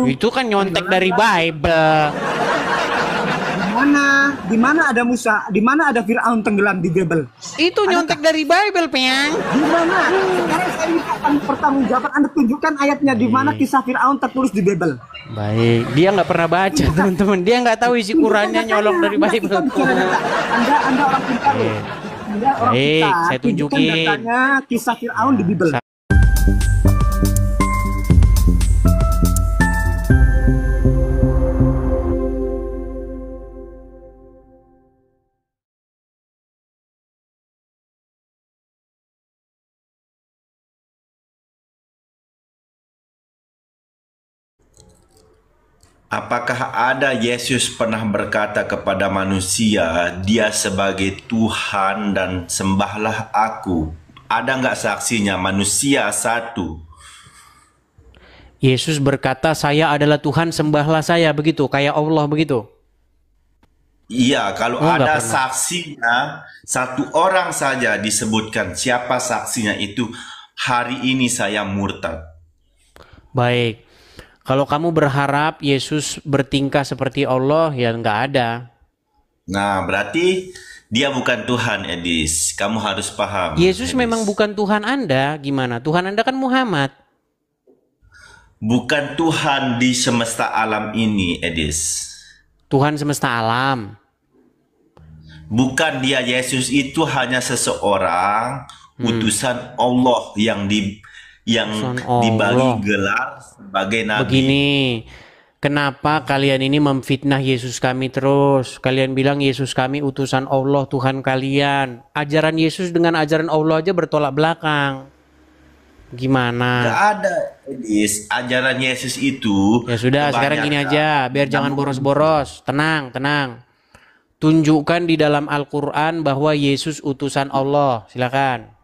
Itu kan nyontek dari Bible. Di mana ada Musa, di mana ada Firaun tenggelam di Bible? Itu nyontek dari Bible, Peang. Di mana? Sekarang saya minta pertanggungjawaban, Anda tunjukkan ayatnya di mana kisah Firaun tertulis di Bible. Baik, dia nggak pernah baca, teman-teman. Dia nggak tahu isi Qurannya, nyolong dari Bible. Anda orang pintar loh. Anda orang Baik, pintar. saya Tunjukkan tunjukin. datanya kisah Firaun di Bible. Apakah ada Yesus pernah berkata kepada manusia, dia sebagai Tuhan dan sembahlah aku? Ada nggak saksinya manusia satu? Yesus berkata, saya adalah Tuhan, sembahlah saya, begitu, kayak Allah begitu. Iya, kalau Oh, ada nggak pernah. saksinya, satu orang saja disebutkan. Siapa saksinya itu? Hari ini saya murtad. Baik, kalau kamu berharap Yesus bertingkah seperti Allah, ya nggak ada. Nah, berarti dia bukan Tuhan, Edis. Kamu harus paham. Yesus Edis. memang bukan Tuhan Anda, gimana? Tuhan Anda kan Muhammad. Bukan Tuhan di semesta alam ini, Edis. Tuhan semesta alam. Bukan dia, Yesus itu hanya seseorang utusan Allah yang Utusan Allah. dibagi gelar sebagai nabi. Begini, kenapa kalian ini memfitnah Yesus kami terus? Kalian bilang Yesus kami utusan Allah, Tuhan kalian. Ajaran Yesus dengan ajaran Allah aja bertolak belakang. Gimana? Gak ada, Edis. Ajaran Yesus itu. Ya sudah, sekarang gini aja, biar jangan boros-boros. Tenang, tenang. Tunjukkan di dalam Al-Quran bahwa Yesus utusan Allah. Silakan.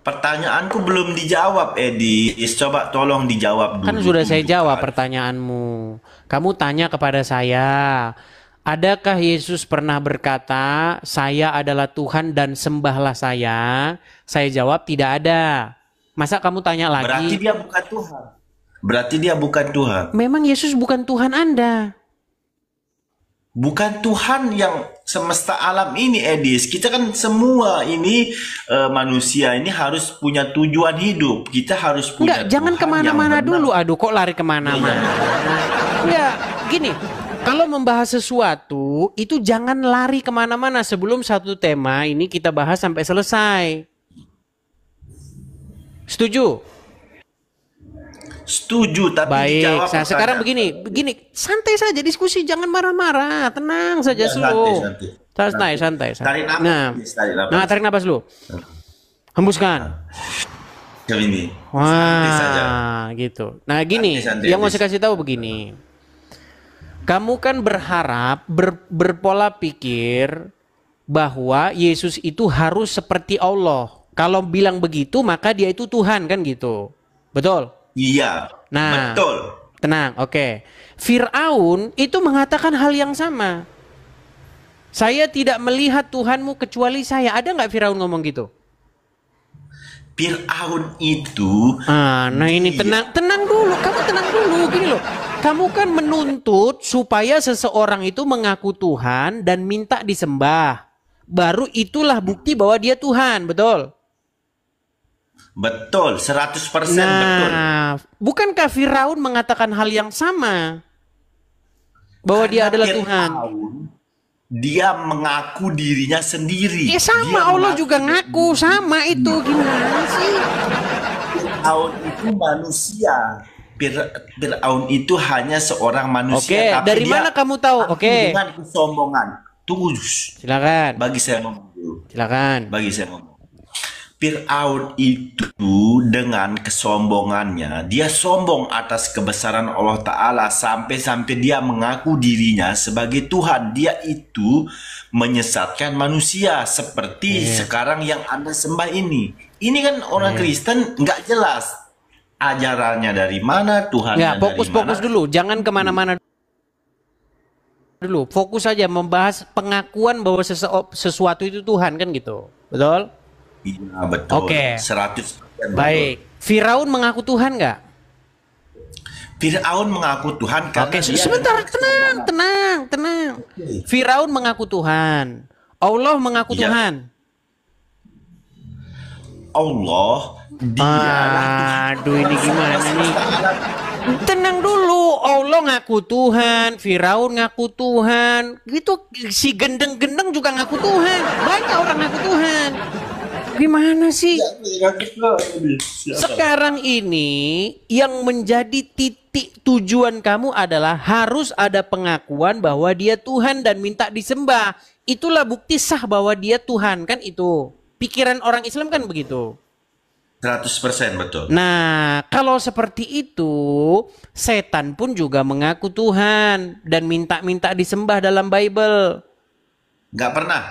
Pertanyaanku belum dijawab, Edis. Coba tolong dijawab dulu. Kan sudah saya jawab tunjukkan. pertanyaanmu. Kamu tanya kepada saya, adakah Yesus pernah berkata, saya adalah Tuhan dan sembahlah saya? Saya jawab tidak ada. Masa kamu tanya Berarti lagi? dia bukan Tuhan. Berarti dia bukan Tuhan. Memang Yesus bukan Tuhan Anda. Bukan Tuhan yang semesta alam ini, Edis. Kita kan semua ini manusia ini harus punya tujuan hidup. Kita harus Enggak, punya jangan Tuhan kemana-mana yang benar. dulu. Aduh, kok lari kemana-mana? Enggak, gini. Kalau membahas sesuatu, itu jangan lari kemana-mana sebelum satu tema ini kita bahas sampai selesai. Setuju? Setuju, tapi Baik, dijawab nah sekarang pertanyaan. begini, santai saja diskusi, jangan marah-marah, tenang saja Ya, slow, santai. santai. Tarik napas, Nah, Edis, tarik napas. nah tarik napas dulu, hembuskan. Kayak ini. Santai saja. Wah, gitu. Nah gini, Santai, yang mau Edis. saya kasih tahu begini, kamu kan berharap berpola pikir bahwa Yesus itu harus seperti Allah. Kalau bilang begitu, maka dia itu Tuhan kan gitu, betul? Iya, Nah, betul. tenang, oke. Fir'aun itu mengatakan hal yang sama. Saya tidak melihat Tuhanmu kecuali saya. Ada nggak Fir'aun ngomong gitu? Fir'aun itu Nah ini tenang dulu. Kamu tenang dulu, gini loh. Kamu kan menuntut supaya seseorang itu mengaku Tuhan dan minta disembah. Baru itulah bukti bahwa dia Tuhan, betul? betul, 100% betul. Nah, bukankah Firaun mengatakan hal yang sama? Bahwa dia Karena adalah Tuhan. Fir'aun, dia mengaku dirinya sendiri. Ya sama, Dia Allah mengaku juga ngaku, sama itu. Gimana sih? Fir'aun itu manusia. Fir'aun itu hanya seorang manusia. Oke, tapi dari dia mana kamu tahu? ngaku Oke. dengan kesombongan. Tunggu, Silakan, bagi saya ngomong dulu. silakan. Bagi saya ngomong. Fir'aun itu dengan kesombongannya, dia sombong atas kebesaran Allah Ta'ala sampai-sampai dia mengaku dirinya sebagai Tuhan. Dia itu menyesatkan manusia seperti sekarang yang Anda sembah ini. Ini kan orang Kristen nggak jelas ajarannya dari mana, Tuhannya Ya, dari fokus mana. dulu, jangan kemana-mana dulu. Fokus saja membahas pengakuan bahwa sesuatu itu Tuhan kan gitu, betul? Iya, betul. Oke. 100% betul. Baik. Firaun mengaku Tuhan nggak? Firaun mengaku Tuhan karena Oke, dia sebentar, tenang. Firaun mengaku Tuhan. Allah mengaku Iya. Tuhan. Allah dialah Tuhan. Aduh, ini gimana nih? Tenang dulu, Allah ngaku Tuhan, Firaun ngaku Tuhan, gitu si gendeng-gendeng juga ngaku Tuhan, banyak orang ngaku Tuhan. Gimana sih? Sekarang ini yang menjadi titik tujuan kamu adalah harus ada pengakuan bahwa dia Tuhan dan minta disembah. Itulah bukti sah bahwa dia Tuhan, kan itu. Pikiran orang Islam kan begitu. 100% betul. Nah, kalau seperti itu, setan pun juga mengaku Tuhan dan minta-minta disembah dalam Bible. Nggak pernah.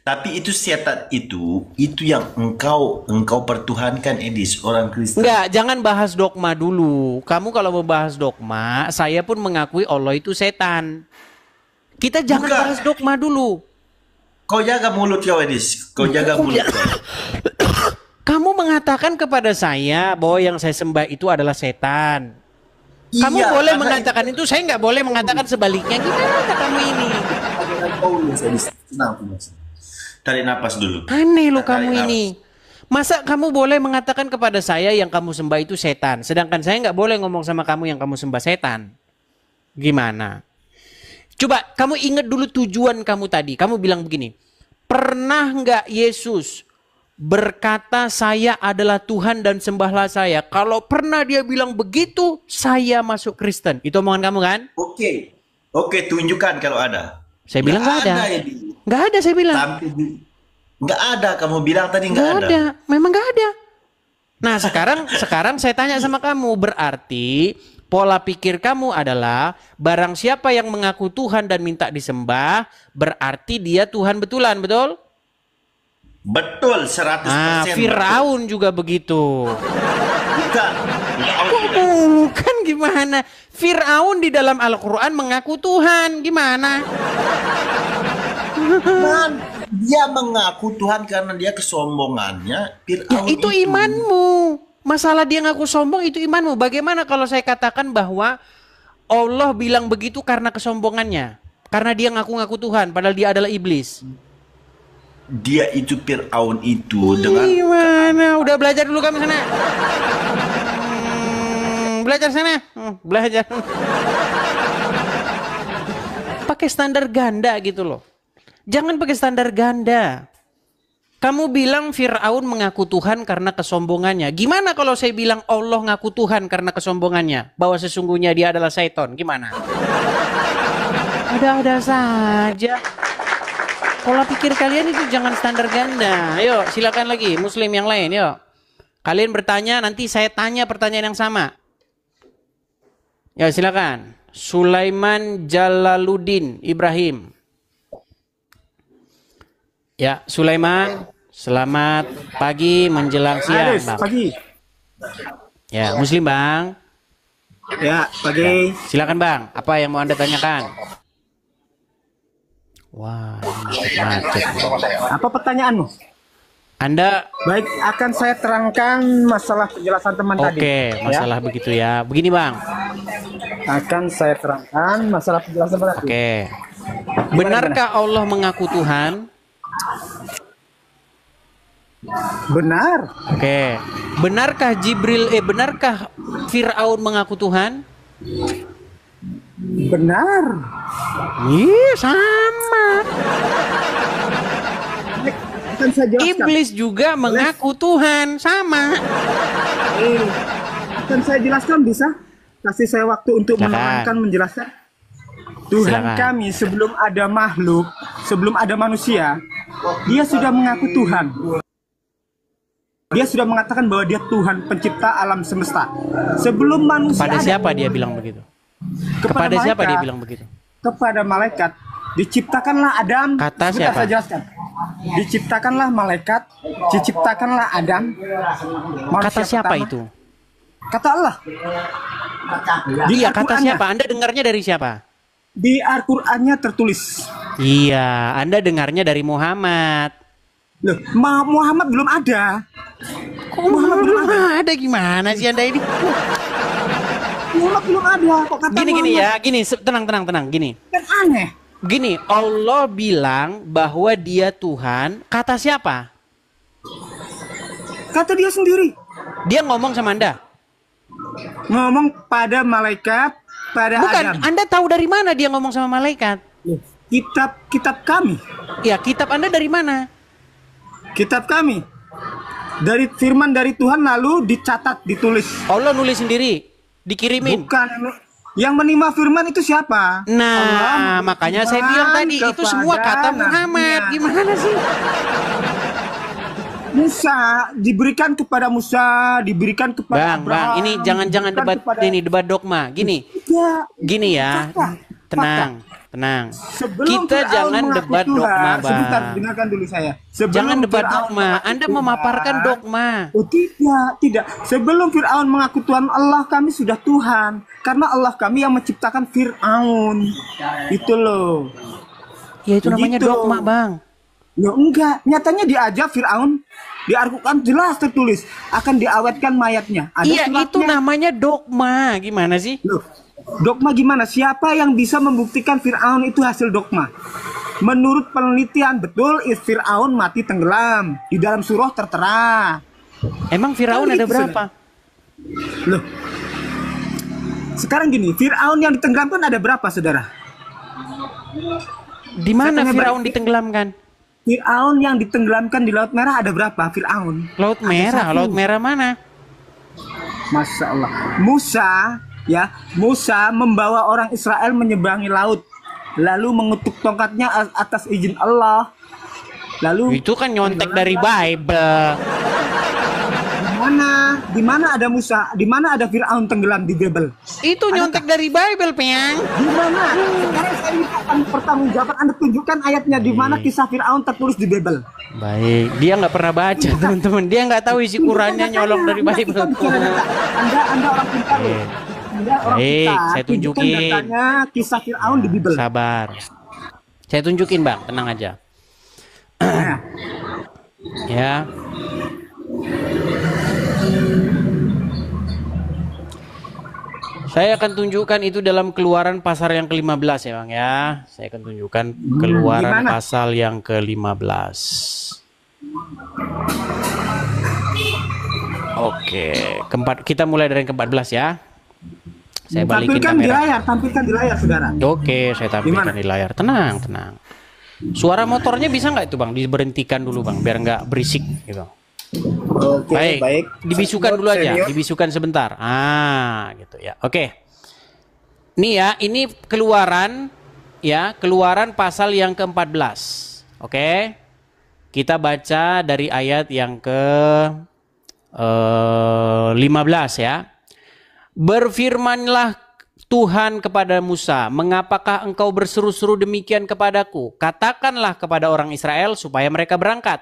Tapi itu setan itu yang engkau pertuhankan, Edis, orang Kristen. Enggak, jangan bahas dogma dulu. Kamu kalau mau bahas dogma, saya pun mengakui Allah itu setan. Kita jangan Bukan. bahas dogma dulu. Kau jaga mulut kau, Edis. Kau jaga mulut kau. Kamu mengatakan kepada saya bahwa yang saya sembah itu adalah setan. Kamu Iya, boleh karena mengatakan itu, saya nggak boleh mengatakan sebaliknya. Gimana kamu ini? Tarik napas dulu. Aneh lo Tarik kamu napas. ini. Masa kamu boleh mengatakan kepada saya yang kamu sembah itu setan, sedangkan saya nggak boleh ngomong sama kamu yang kamu sembah setan? Gimana? Coba kamu ingat dulu tujuan kamu tadi. Kamu bilang begini, pernah nggak Yesus berkata saya adalah Tuhan dan sembahlah saya? Kalau pernah dia bilang begitu, saya masuk Kristen. Itu omongan kamu kan? Oke, tunjukkan kalau ada. Saya bilang nggak ada. Edi. Nggak ada, saya bilang. Nggak ada, kamu bilang tadi nggak Nggak ada. ada, memang nggak ada. Nah sekarang saya tanya sama kamu, berarti pola pikir kamu adalah barang siapa yang mengaku Tuhan dan minta disembah, berarti dia Tuhan betulan, betul? Betul, 100%. Nah, Firaun juga begitu. Bukan. Bukan, gimana? Firaun di dalam Al-Quran mengaku Tuhan, gimana? Man, dia mengaku Tuhan karena dia kesombongannya. Ya Firaun itu imanmu. Masalah dia ngaku sombong itu imanmu. Bagaimana kalau saya katakan bahwa Allah bilang begitu karena kesombongannya? Karena dia ngaku-ngaku Tuhan padahal dia adalah iblis. Dia itu Firaun itu dengan Gimana? Udah belajar dulu kamu sana. Belajar sana. Belajar. Pakai standar ganda gitu loh. Jangan pakai standar ganda. Kamu bilang Firaun mengaku Tuhan karena kesombongannya. Gimana kalau saya bilang Allah ngaku Tuhan karena kesombongannya? Bahwa sesungguhnya dia adalah Syaiton. Gimana? Ada-ada saja. Pola pikir kalian itu jangan standar ganda. Ayo silakan lagi Muslim yang lain. Yuk. Kalian bertanya, nanti saya tanya pertanyaan yang sama. Ya silakan. Sulaiman Jalaluddin Ibrahim. Ya, Sulaiman, selamat pagi menjelang siang, Aris, Bang. pagi. Ya, Muslim, Bang. Ya, pagi. Silakan, Bang. Apa yang mau Anda tanyakan? Wah, macet. Apa pertanyaanmu? Anda Baik, akan saya terangkan masalah penjelasan teman tadi. oke, masalah begitu ya. Begini, Bang. Akan saya terangkan masalah penjelasan teman tadi. Oke. Benarkah Allah mengaku Tuhan? Benar. Oke. Benarkah benarkah Firaun mengaku Tuhan? Benar. Iya, sama. Akan saya jelaskan. Iblis juga mengaku Tuhan, sama. Akan saya jelaskan, bisa? Kasih saya waktu untuk Silakan. menerangkan, menjelaskan. Tuhan Silakan. kami sebelum ada makhluk, sebelum ada manusia, dia sudah mengaku Tuhan. Dia sudah mengatakan bahwa dia Tuhan pencipta alam semesta. Sebelum manusia Pada ada, siapa dia bilang begitu? Kepada siapa dia bilang begitu? Kepada malaikat. Diciptakanlah Adam. Kata Sebentar, siapa? saya jelaskan. Diciptakanlah malaikat, diciptakanlah Adam. Kata manusia siapa pertama. itu? Kata Allah. Di Iya, kata Al-Qur'annya. siapa? Anda dengarnya dari siapa? Di Al-Qur'annya tertulis. Iya, Anda dengarnya dari Muhammad. Loh, Muhammad belum ada. Kok Muhammad belum ada? Gimana sih Anda ini? Muhammad belum ada kok kata Gini Muhammad. ya, gini, tenang, gini. Kan aneh. Gini, Allah bilang bahwa dia Tuhan, kata siapa? Kata dia sendiri. Dia ngomong sama Anda. Ngomong pada malaikat, pada Bukan, Adam. Anda tahu dari mana dia ngomong sama malaikat? Kitab kami. Ya, kitab Anda dari mana? Kitab kami. Dari firman dari Tuhan lalu dicatat, ditulis. Allah nulis sendiri, dikirimin. Bukan. Yang menimba firman itu siapa? Nah, Allah makanya saya bilang tadi itu semua kata Muhammad. nabinya. Gimana sih? Musa diberikan kepada Musa, diberikan kepada Bang, Abraham. ini jangan diberikan kepada- debat dogma. Gini, Ya, gini ya. fakta. Tenang. Sebelum Kita Fir'aun jangan mengaku debat Tuhan, dogma, sebentar, Bang. dengarkan dulu saya. Sebelum Jangan debat Fir'aun dogma. mengaku Anda Tuhan- memaparkan dogma. Oh tidak. Sebelum Fir'aun mengaku Tuhan Allah, kami sudah Tuhan. Karena Allah kami yang menciptakan Fir'aun. Itu loh. Ya itu namanya Begitu. dogma, Bang. Ya enggak, nyatanya diajak Fir'aun. Di Al-Quran jelas tertulis akan diawetkan mayatnya. Ada Iya, itu suratnya. namanya dogma. Gimana sih? Loh, dogma gimana? Siapa yang bisa membuktikan Fir'aun itu hasil dogma? Menurut penelitian, betul Fir'aun mati tenggelam. Di dalam surah tertera. Emang Firaun Kan ada gitu, berapa? Loh, sekarang gini, Fir'aun yang ditenggelamkan ada berapa, saudara? Di mana Katanya Firaun Bang, ditenggelamkan? Fir'aun yang ditenggelamkan di Laut Merah ada berapa? Fir'aun. Laut Ada Merah, satu. Laut Merah mana? Masya Allah. Musa membawa orang Israel menyeberangi laut. Lalu mengutuk tongkatnya atas izin Allah. Lalu Itu kan nyontek dari Bible. di mana ada Musa? Di mana ada Fir'aun tenggelam di Bible? Itu nyontek dari Bible, Peang. Di mana? Sekarang saya minta pertanggungjawaban. Anda tunjukkan ayatnya di mana kisah Fir'aun tertulis di Bible. Baik, dia nggak pernah baca, teman-teman. Dia nggak tahu isi Qurannya, nyolong dari Anda Bible. bicara data. Anda orang pintar loh. Anda orang Baik, pintar. saya Tunjukkan tunjukin. datanya kisah Fir'aun di Bible. Sabar. Saya tunjukin, Bang. Tenang aja. Nah, Ya. Saya akan tunjukkan itu dalam Keluaran pasal yang ke-15 ya, Bang ya. Saya akan tunjukkan Keluaran gimana? pasal yang ke-15. Oke, kita mulai dari yang ke-14 ya. Saya balikin tampilkan di kamera. layar, saudara. Oke, saya tampilkan di layar. Tenang, tenang. Suara motornya bisa nggak itu, Bang? Diberhentikan dulu, Bang, biar nggak berisik gitu. Oke, Baik, dibisukan dulu aja, Senior. dibisukan sebentar. Gitu ya. Oke. Nih ya, ini Keluaran ya, Keluaran pasal yang ke-14. Oke. Kita baca dari ayat yang ke-15 ya. Berfirmanlah Tuhan kepada Musa, mengapakah engkau berseru-seru demikian kepadaku? Katakanlah kepada orang Israel supaya mereka berangkat.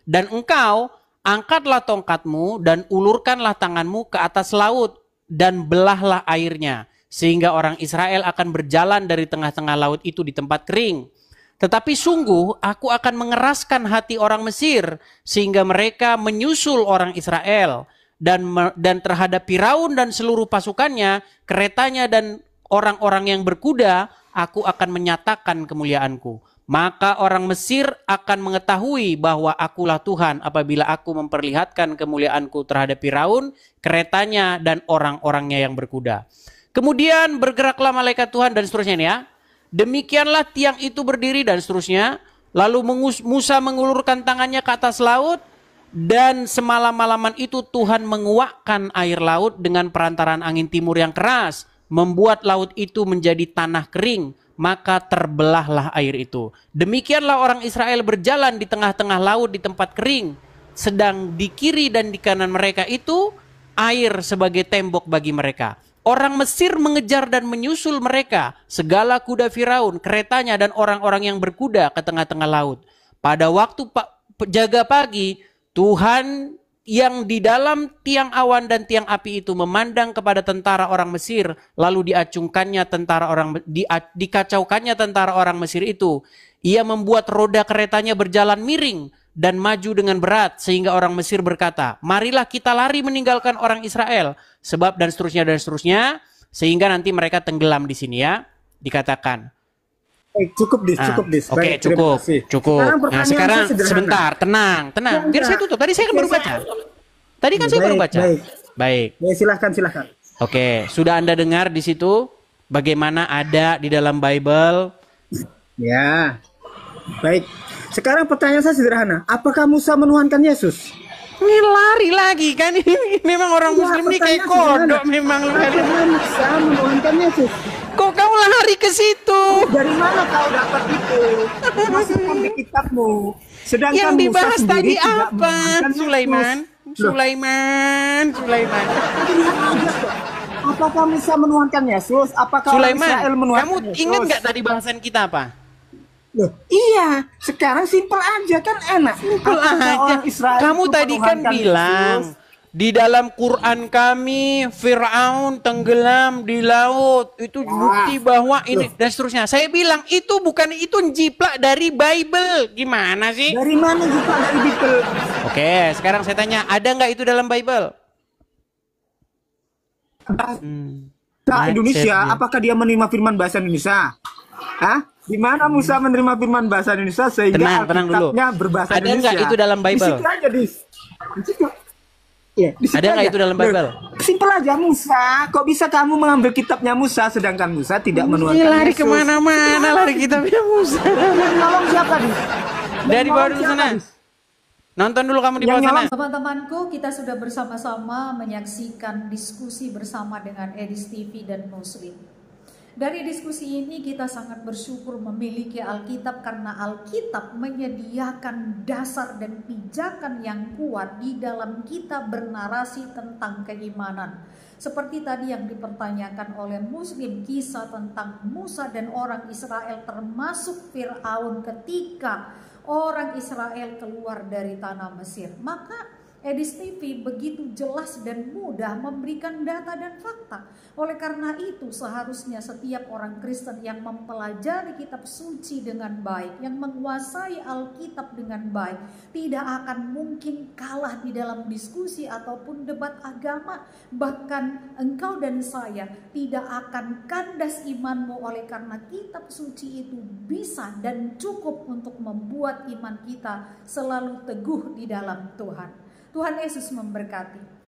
Dan engkau angkatlah tongkatmu dan ulurkanlah tanganmu ke atas laut dan belahlah airnya, sehingga orang Israel akan berjalan dari tengah-tengah laut itu di tempat kering. Tetapi sungguh aku akan mengeraskan hati orang Mesir sehingga mereka menyusul orang Israel, dan terhadap Firaun dan seluruh pasukannya, keretanya dan orang-orang yang berkuda, aku akan menyatakan kemuliaanku. Maka orang Mesir akan mengetahui bahwa akulah Tuhan apabila aku memperlihatkan kemuliaanku terhadap Firaun, keretanya dan orang-orangnya yang berkuda. Kemudian bergeraklah malaikat Tuhan dan seterusnya ya. Demikianlah tiang itu berdiri dan seterusnya. Lalu Musa mengulurkan tangannya ke atas laut. Dan semalam-malaman itu Tuhan menguakkan air laut dengan perantaraan angin timur yang keras. Membuat laut itu menjadi tanah kering. Maka terbelahlah air itu. Demikianlah orang Israel berjalan di tengah-tengah laut di tempat kering. Sedang di kiri dan di kanan mereka itu air sebagai tembok bagi mereka. Orang Mesir mengejar dan menyusul mereka. Segala kuda Firaun, keretanya dan orang-orang yang berkuda ke tengah-tengah laut. Pada waktu jaga pagi, Tuhan yang di dalam tiang awan dan tiang api itu memandang kepada tentara orang Mesir, lalu dikacaukannya tentara orang Mesir itu. Ia membuat roda keretanya berjalan miring dan maju dengan berat, sehingga orang Mesir berkata, marilah kita lari meninggalkan orang Israel. Sebab dan seterusnya. sehingga nanti mereka tenggelam di sini ya, dikatakan. Cukup dis, cukup dis. Oke, Baik, terima cukup, kasih. cukup. Sekarang Nah, pertanyaan sekarang saya sederhana. sebentar, tenang. Biar saya tutup. Tadi saya kan baru baca. Tadi kan saya baru Baik, baca. baik. Baik. Ya, silahkan. Oke, sudah Anda dengar di situ bagaimana ada di dalam Bible? Ya, baik. Sekarang pertanyaan saya sederhana. Apakah Musa menuhankan Yesus? Ini lari lagi kan, ini memang orang Ya, Muslim ini kayak pertanyaan kodok sederhana. memang. Apakah Musa menuhankan Yesus? Kok kau lari ke situ? Dari mana kau dapat itu? Masukkan di kitabmu. Sedangkan Yang Musa dibahas sendiri tadi tidak apa? menuhankan Yesus. Sulaiman. Loh, Sulaiman. lihat aja kok. Apakah Musa menuhankan Yesus? Apakah orang Sulaiman, Israel menuhankan kamu Yesus? ingat nggak tadi bahasan kita apa? Loh, iya, sekarang simpel aja kan enak. Simpel Apakah aja. orang Israel Kamu itu tadi kan menuhankan bilang Yesus? di dalam Quran kami Fir'aun tenggelam di laut. Itu bukti bahwa ini dan seterusnya. Saya bilang itu bukan, itu jiplak dari Bible. Gimana sih? Dari mana juga dari Bible? Oke, sekarang saya tanya, ada nggak itu dalam Bible? Bahasa Mindset Indonesia, dia. apakah dia menerima firman bahasa Indonesia? Hah? Di mana Musa menerima firman bahasa Indonesia sehingga Tenang dulu. Alkitabnya berbahasa Ada Indonesia? nggak itu dalam Bible? Di situ aja, Dis. Di situ. Ya, di situ Ada nggak aja. itu dalam Bible? Simpel aja, Musa. Kok bisa kamu mengambil kitabnya Musa sedangkan Musa tidak Ini menuhankan lari Yesus? kemana-mana, lari kitabnya Musa. Yang nolong siapa, Dis? Dari Yang bawah nolong dulu siapa, sana. Dis? Nonton dulu kamu di Yang bawah sana. nyolong- Teman-temanku, kita sudah bersama-sama menyaksikan diskusi bersama dengan Edis TV dan Muslim. Dari diskusi ini kita sangat bersyukur memiliki Alkitab karena Alkitab menyediakan dasar dan pijakan yang kuat di dalam kita bernarasi tentang keimanan. Seperti tadi yang dipertanyakan oleh Muslim, kisah tentang Musa dan orang Israel termasuk Fir'aun ketika orang Israel keluar dari tanah Mesir. Maka Edis TV begitu jelas dan mudah memberikan data dan fakta. Oleh karena itu seharusnya setiap orang Kristen yang mempelajari kitab suci dengan baik, yang menguasai Alkitab dengan baik, tidak akan mungkin kalah di dalam diskusi ataupun debat agama. Bahkan engkau dan saya tidak akan kandas imanmu, oleh karena kitab suci itu bisa dan cukup untuk membuat iman kita selalu teguh di dalam Tuhan. Tuhan Yesus memberkati.